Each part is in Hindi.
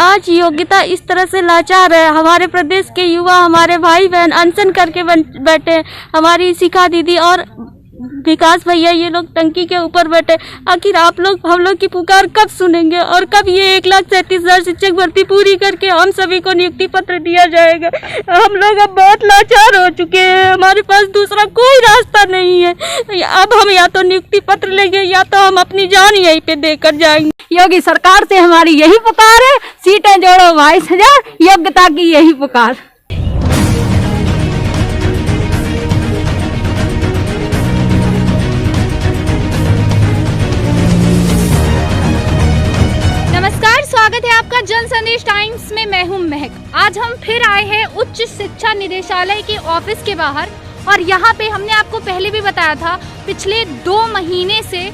आज योग्यता इस तरह से लाचार है। हमारे प्रदेश के युवा, हमारे भाई बहन अनशन करके बैठे हैं। हमारी शिखा दीदी और विकास भैया ये लोग टंकी के ऊपर बैठे। आखिर आप लोग हम लोग की पुकार कब सुनेंगे और कब ये 1,37,000 शिक्षक भर्ती पूरी करके हम सभी को नियुक्ति पत्र दिया जाएगा। हम लोग अब बहुत लाचार हो चुके हैं, हमारे पास दूसरा कोई रास्ता नहीं है। अब हम या तो नियुक्ति पत्र लेंगे या तो हम अपनी जान यहीं पे देकर जाएंगे। योगी सरकार से हमारी यही पुकार है, सीटें जोड़ो 22,000, योग्यता की यही पुकार। नमस्कार, स्वागत है आपका जन संदेश टाइम्स में। मैं हूं महक। आज हम फिर आए हैं उच्च शिक्षा निदेशालय के ऑफिस के बाहर और यहाँ पे हमने आपको पहले भी बताया था, पिछले 2 महीने से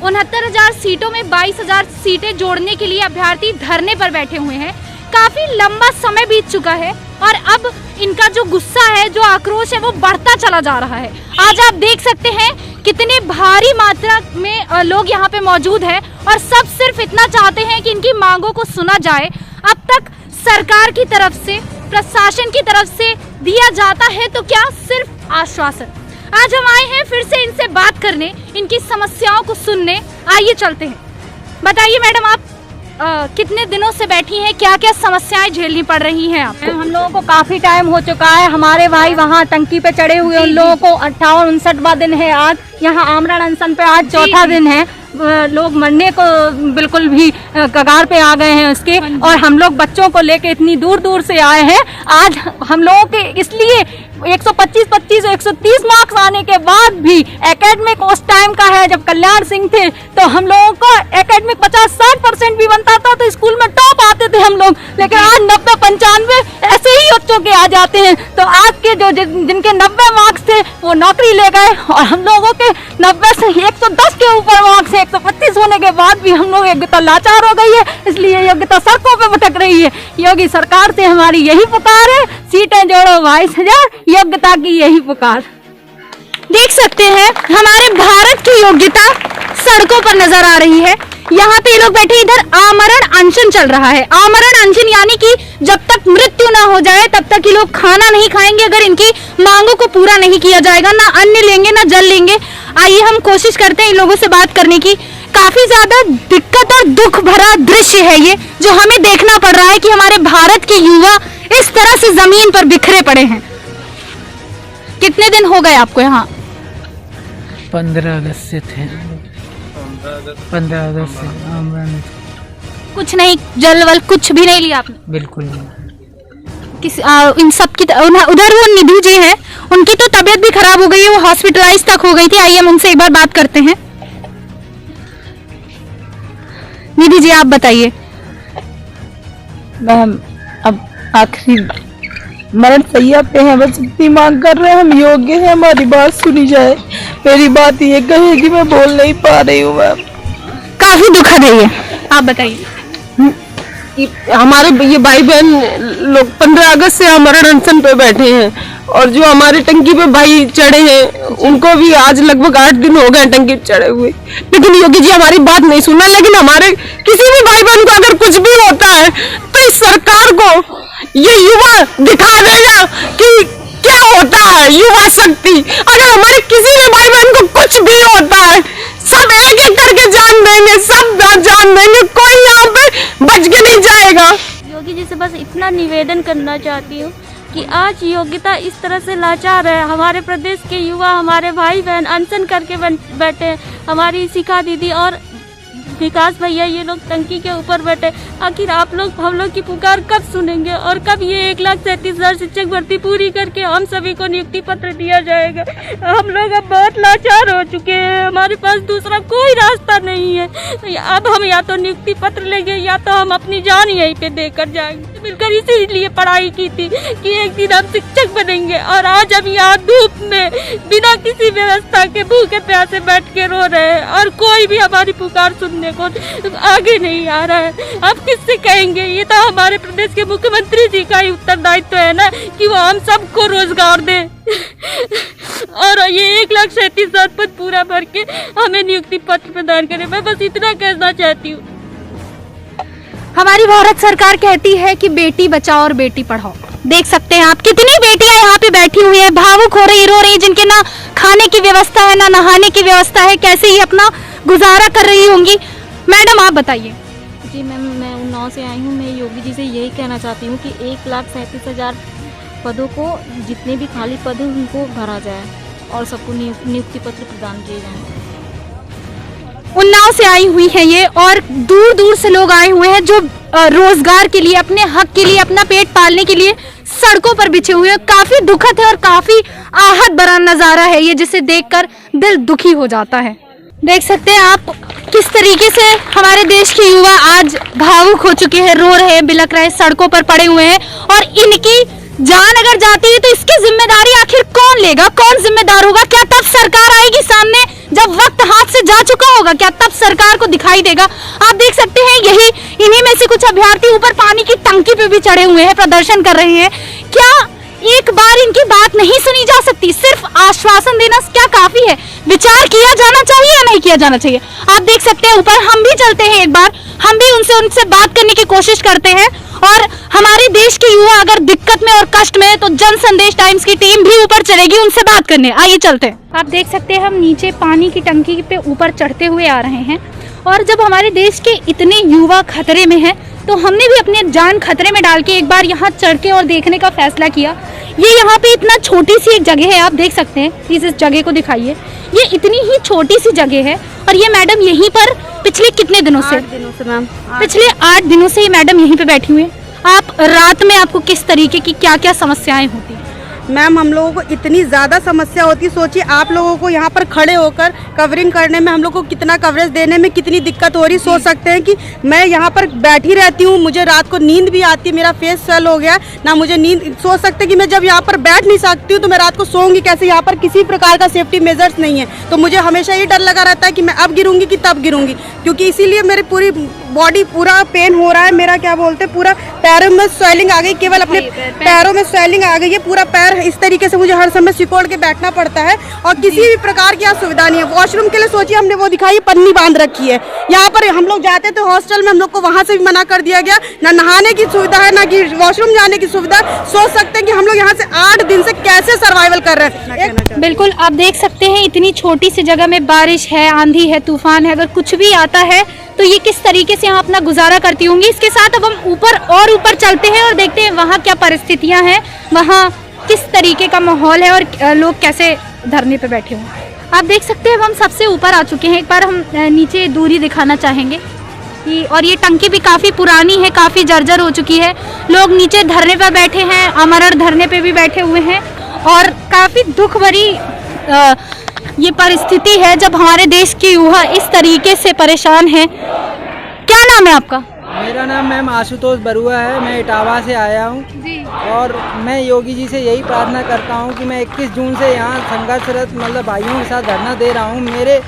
69,000 सीटों में 22,000 सीटें जोड़ने के लिए अभ्यर्थी धरने पर बैठे हुए हैं। काफी लंबा समय बीत चुका है और अब इनका जो गुस्सा है, जो आक्रोश है, वो बढ़ता चला जा रहा है। आज आप देख सकते हैं कितने भारी मात्रा में लोग यहाँ पे मौजूद हैं और सब सिर्फ इतना चाहते हैं कि इनकी मांगों को सुना जाए। अब तक सरकार की तरफ से, प्रशासन की तरफ से दिया जाता है तो क्या सिर्फ आश्वासन। आज हम आए हैं फिर से इनसे बात करने, इनकी समस्याओं को सुनने। आइए चलते हैं। बताइए मैडम, आप कितने दिनों से बैठी हैं, क्या क्या समस्याएं झेलनी पड़ रही हैं आपको? हम लोगों को काफी टाइम हो चुका है। हमारे भाई वहाँ टंकी पे चढ़े हुए, उन लोगों को 58-59वां दिन है आज। यहाँ आमरण अनशन पे आज चौथा दिन है। लोग मरने को बिल्कुल भी कगार पे आ गए हैं उसके, और हम लोग बच्चों को लेके इतनी दूर दूर से आए हैं। आज हम लोगों के इसलिए 125 और 130 मार्क्स आने के बाद भी एकेडमिक उस टाइम का है जब कल्याण सिंह थे, तो हम लोगों को एकेडमिक 50-60% भी बनता था तो स्कूल में टॉप आते थे हम लोग। लेकिन आज 90-95 ऐसे ही बच्चों के आ जाते हैं। तो आज के जो जिनके 90 मार्क्स थे वो नौकरी ले गए और हम लोगों के 90 से 110 के ऊपर मार्क्स 125 होने के बाद भी हम लोग योग्यता लाचार हो गई है, इसलिए योग्यता सड़कों पे भटक रही है। योगी सरकार से हमारी यही पुकार है, सीटें जोड़ो 22,000, योग्यता की यही पुकार। देख सकते हैं हमारे भारत की योग्यता सड़कों पर नजर आ रही है। यहाँ पे लोग बैठे, इधर आमरण अनशन चल रहा है। आमरण अनशन यानी कि जब तक मृत्यु ना हो जाए तब तक ये लोग खाना नहीं खाएंगे अगर इनकी मांगों को पूरा नहीं किया जाएगा। ना अन्न लेंगे ना जल लेंगे। आइए हम कोशिश करते हैं इन लोगों से बात करने की। काफी ज्यादा दिक्कत और दुख भरा दृश्य है ये जो हमें देखना पड़ रहा है कि हमारे भारत के युवा इस तरह से जमीन पर बिखरे पड़े हैं। कितने दिन हो गए आपको यहाँ? 15 अगस्त से थे। 15 अगस्त से। कुछ नहीं, जल वल कुछ भी नहीं लिया आपने? बिल्कुल नहीं। इन सब की उधर वो निधि जी है, उनकी तो तबीयत भी खराब हो गई है, वो हॉस्पिटलाइज तक हो गई थी। आइए हम उनसे एक बार बात करते हैं। निधि जी आप बताइए। मैम अब आखिरी मरण सैया पे हैं, बस इतनी मांग कर रहे हैं, हम योग्य हैं, हमारी बात सुनी जाए। मेरी बात ये कहे कि मैं बोल नहीं पा रही हूँ मैम। काफी दुखद है ये, आप बताइए। हमारे ये भाई बहन लोग 15 अगस्त से आमरण अनशन पे बैठे हैं और जो हमारे टंकी पे भाई चढ़े हैं उनको भी आज लगभग 8 दिन हो गए टंकी चढ़े हुए, लेकिन योगी जी हमारी बात नहीं सुना। लेकिन हमारे किसी भी भाई बहन को अगर कुछ भी होता है तो इस सरकार को ये युवा दिखा देगा कि क्या होता है युवा शक्ति। अगर हमारे किसी भी भाई बहन को कुछ भी होता है, सब एक एक करके जान देंगे, सब जान देंगे, कोई यहाँ पे बच के नहीं जाएगा। योगी जी से बस इतना निवेदन करना चाहती हूँ कि आज योग्यता इस तरह से लाचार है। हमारे प्रदेश के युवा, हमारे भाई बहन अनशन करके बैठे हैं। हमारी शिखा दीदी और विकास भैया ये लोग टंकी के ऊपर बैठे। आखिर आप लोग हम लोग की पुकार कब सुनेंगे और कब ये 1,37,000 शिक्षक भर्ती पूरी करके हम सभी को नियुक्ति पत्र दिया जाएगा। हम लोग अब बहुत लाचार हो चुके हैं, हमारे पास दूसरा कोई रास्ता नहीं है। अब हम या तो नियुक्ति पत्र लेंगे या तो हम अपनी जान यहीं पे देकर जाएंगे। मिलकर इसीलिए पढ़ाई की थी कि एक दिन हम शिक्षक बनेंगे, और आज हम यहाँ धूप में बिना किसी व्यवस्था के भूखे प्यासे बैठ के रो रहे हैं और कोई भी हमारी पुकार सुनने को आगे नहीं आ रहा है। अब किससे कहेंगे? ये तो हमारे प्रदेश के मुख्यमंत्री जी का ही उत्तरदायित्व है ना कि वो हम सबको रोजगार दे और ये 1,37,000 पद पूरा भर के हमें नियुक्ति पत्र प्रदान करे। मैं बस इतना कहना चाहती हूँ। हमारी भारत सरकार कहती है कि बेटी बचाओ और बेटी पढ़ाओ। देख सकते हैं आप कितनी बेटियां यहाँ पे बैठी हुई हैं, भावुक हो रही, रो रही, जिनके ना खाने की व्यवस्था है ना नहाने की व्यवस्था है, कैसे ये अपना गुजारा कर रही होंगी। मैडम आप बताइए। जी मैम, मैं उन्नाव से आई हूँ। मैं योगी जी से यही कहना चाहती हूँ कि 1,37,000 पदों को, जितने भी खाली पद हैं उनको भरा जाए और सबको नियुक्ति पत्र प्रदान किए जाएं। उन्नाव से आई हुई है ये, और दूर दूर से लोग आए हुए हैं जो रोजगार के लिए, अपने हक के लिए, अपना पेट पालने के लिए सड़कों पर बिछे हुए हैं। काफी दुखद है और काफी आहत भरा नजारा है ये, जिसे देखकर दिल दुखी हो जाता है। देख सकते हैं आप किस तरीके से हमारे देश के युवा आज भावुक हो चुके हैं, रो रहे हैं, बिलख रहे हैं, सड़कों पर पड़े हुए हैं। और इनकी जान अगर जाती है तो इसकी जिम्मेदारी आखिर कौन लेगा, कौन जिम्मेदार होगा? क्या तब सरकार आएगी सामने जब वक्त हाथ से जा चुका होगा? क्या तब सरकार को दिखाई देगा? आप देख सकते हैं यही इन्हीं में से कुछ अभ्यर्थी ऊपर पानी की टंकी पे भी चढ़े हुए हैं, प्रदर्शन कर रहे हैं। क्या एक बार इनकी बात नहीं सुनी जा सकती? सिर्फ आश्वासन देना क्या काफी है? विचार किया जाना चाहिए या नहीं किया जाना चाहिए? आप देख सकते हैं ऊपर हम भी चलते हैं, एक बार हम भी उनसे बात करने की कोशिश करते हैं। और हमारे देश के युवा अगर दिक्कत में और कष्ट में है तो जन संदेश टाइम्स की टीम भी ऊपर चलेगी उनसे बात करने। आइए चलते हैं। आप देख सकते हैं हम नीचे पानी की टंकी पे ऊपर चढ़ते हुए आ रहे हैं, और जब हमारे देश के इतने युवा खतरे में हैं तो हमने भी अपने जान खतरे में डाल के एक बार यहाँ चढ़ के और देखने का फैसला किया। ये यहाँ पे इतना छोटी सी एक जगह है, आप देख सकते हैं। प्लीज इस जगह को दिखाइए। ये इतनी ही छोटी सी जगह है और ये मैडम यहीं पर पिछले कितने दिनों से? 8 दिनों से मैम। पिछले 8 दिनों से ये मैडम यहीं पे बैठी हुई है। आप रात में आपको किस तरीके की क्या क्या समस्याएं होती हैं? मैम हम लोगों को इतनी ज़्यादा समस्या होती है, सोचिए आप लोगों को यहाँ पर खड़े होकर कवरिंग करने में, हम लोग को कितना कवरेज देने में कितनी दिक्कत हो रही। सोच सकते हैं कि मैं यहाँ पर बैठी रहती हूँ, मुझे रात को नींद भी आती है, मेरा फेस स्वेल हो गया ना, मुझे नींद। सोच सकते हैं कि मैं जब यहाँ पर बैठ नहीं सकती हूँ तो मैं रात को सोऊंगी कैसे? यहाँ पर किसी प्रकार का सेफ्टी मेजर्स नहीं है, तो मुझे हमेशा ये डर लगा रहता है कि मैं अब गिरूंगी कि तब गिरूंगी, क्योंकि इसीलिए मेरी पूरी बॉडी पूरा पेन हो रहा है। मेरा क्या बोलते हैं, पूरा पैरों में स्वेलिंग आ गई, केवल अपने पैरों में स्वेलिंग आ गई है, पूरा पैर इस तरीके से मुझे हर समय सिकोड़ के बैठना पड़ता है और किसी भी प्रकार की सुविधा नहीं है। वॉशरूम के लिए सोचिए हमने वो दिखाई, पन्नी बांध रखी है। यहाँ पर हम लोग जाते थे हॉस्टल में, हम लोग को वहाँ से भी मना कर दिया गया, ना नहाने की सुविधा है ना कि वॉशरूम जाने की सुविधा। सोच सकते हैं कि हम लोग यहाँ से 8 दिन से कैसे सर्वाइवल कर रहे हैं। बिल्कुल आप देख सकते हैं इतनी छोटी सी जगह में बारिश है, आंधी है, तूफान है, अगर कुछ भी आता है तो ये किस तरीके से यहाँ अपना गुजारा करती होंगी। इसके साथ अब हम ऊपर चलते हैं और देखते हैं वहाँ क्या परिस्थितियाँ हैं, वहाँ किस तरीके का माहौल है और लोग कैसे धरने पे बैठे हुए हैं। आप देख सकते हैं हम सबसे ऊपर आ चुके हैं। एक बार हम नीचे दूरी दिखाना चाहेंगे कि, और ये टंकी भी काफ़ी पुरानी है, काफ़ी जर्जर हो चुकी है। लोग नीचे धरने पर बैठे हैं, अमरण धरने पे भी बैठे हुए हैं और काफ़ी दुख भरी ये परिस्थिति है जब हमारे देश के युवा इस तरीके से परेशान हैं। क्या नाम है आपका? मेरा नाम मैम आशुतोष बरुआ है, मैं इटावा से आया हूँ जी। और मैं योगी जी से यही प्रार्थना करता हूँ कि मैं 21 जून से यहाँ संघर्षरत मतलब भाइयों के साथ धरना दे रहा हूँ। मेरे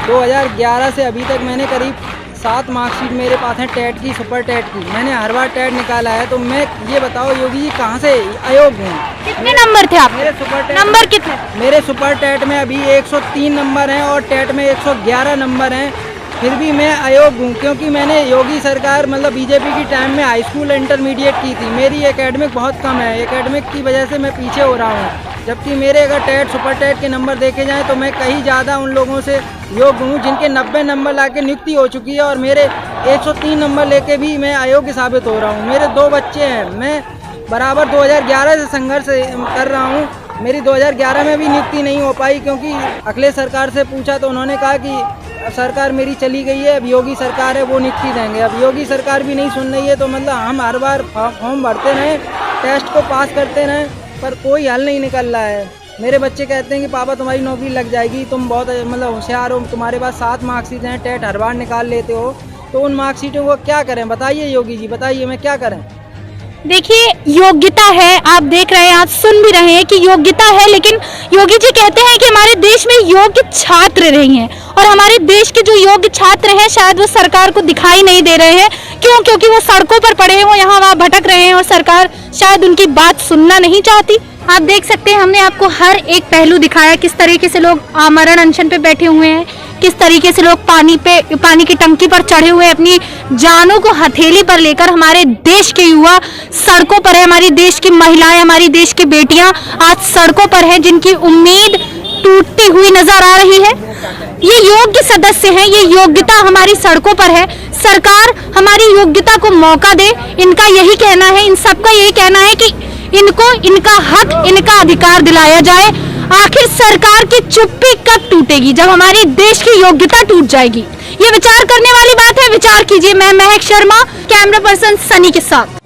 2011 से अभी तक मैंने करीब 7 मार्कशीट मेरे पास है टेट की, सुपर टेट की। मैंने हर बार टेट निकाला है, तो मैं ये बताओ योगी जी कहाँ से अयोग्य हूँ? कितने नंबर थे आप? मेरे सुपर टेट नंबर कितने? मेरे सुपर टेट में अभी 103 नंबर हैं और टेट में 111 नंबर हैं। फिर भी मैं अयोग्य हूँ क्योंकि मैंने योगी सरकार मतलब बीजेपी की टाइम में हाई स्कूल इंटरमीडिएट की थी। मेरी एकेडमिक बहुत कम है, एकेडमिक की वजह से मैं पीछे हो रहा हूँ। जबकि मेरे अगर टेट सुपर टेट के नंबर देखे जाएं तो मैं कहीं ज़्यादा उन लोगों से योग्य हूँ जिनके 90 नंबर लाके नियुक्ति हो चुकी है और मेरे 103 नंबर लेके भी मैं अयोग्य साबित हो रहा हूँ। मेरे 2 बच्चे हैं, मैं बराबर 2011 से संघर्ष कर रहा हूँ। मेरी 2011 में भी नियुक्ति नहीं हो पाई क्योंकि अखिलेश सरकार से पूछा तो उन्होंने कहा कि सरकार मेरी चली गई है, अब योगी सरकार है वो नियुक्ति देंगे। अब योगी सरकार भी नहीं सुन रही है, तो मतलब हम हर बार फॉर्म भरते रहें, टेस्ट को पास करते रहें, पर कोई हल नहीं निकल रहा है। मेरे बच्चे कहते हैं कि पापा तुम्हारी नौकरी लग जाएगी, तुम बहुत मतलब होशियार हो, तुम्हारे पास 7 मार्कशीट हैं, टेट हर बार निकाल लेते हो, तो उन मार्कशीटों को क्या करें? बताइए योगी जी, बताइए मैं क्या करें? देखिए योग्यता है, आप देख रहे हैं, आप सुन भी रहे हैं कि योग्यता है, लेकिन योगी जी कहते हैं कि हमारे देश में योग्य छात्र नहीं हैं और हमारे देश के जो योग्य छात्र हैं शायद वो सरकार को दिखाई नहीं दे रहे हैं। क्यों? क्योंकि वो सड़कों पर पड़े हैं, वो यहाँ वहाँ भटक रहे हैं और सरकार शायद उनकी बात सुनना नहीं चाहती। आप देख सकते हैं हमने आपको हर एक पहलू दिखाया, किस तरीके से लोग आमरण अनशन पे बैठे हुए हैं, किस तरीके से लोग पानी की टंकी पर चढ़े हुए अपनी जानों को हथेली पर लेकर हमारे देश के युवा सड़कों पर है, हमारी देश की महिलाएं, हमारी देश की बेटियां आज सड़कों पर हैं, जिनकी उम्मीद टूटती हुई नजर आ रही है। ये योग्य सदस्य हैं, ये योग्यता हमारी सड़कों पर है। सरकार हमारी योग्यता को मौका दे, इनका यही कहना है, इन सबका यही कहना है कि इनको इनका हक, इनका अधिकार दिलाया जाए। आखिर सरकार की चुप्पी कब टूटेगी? जब हमारी देश की योग्यता टूट जाएगी। ये विचार करने वाली बात है, विचार कीजिए। मैं महक शर्मा, कैमरा पर्सन सनी के साथ।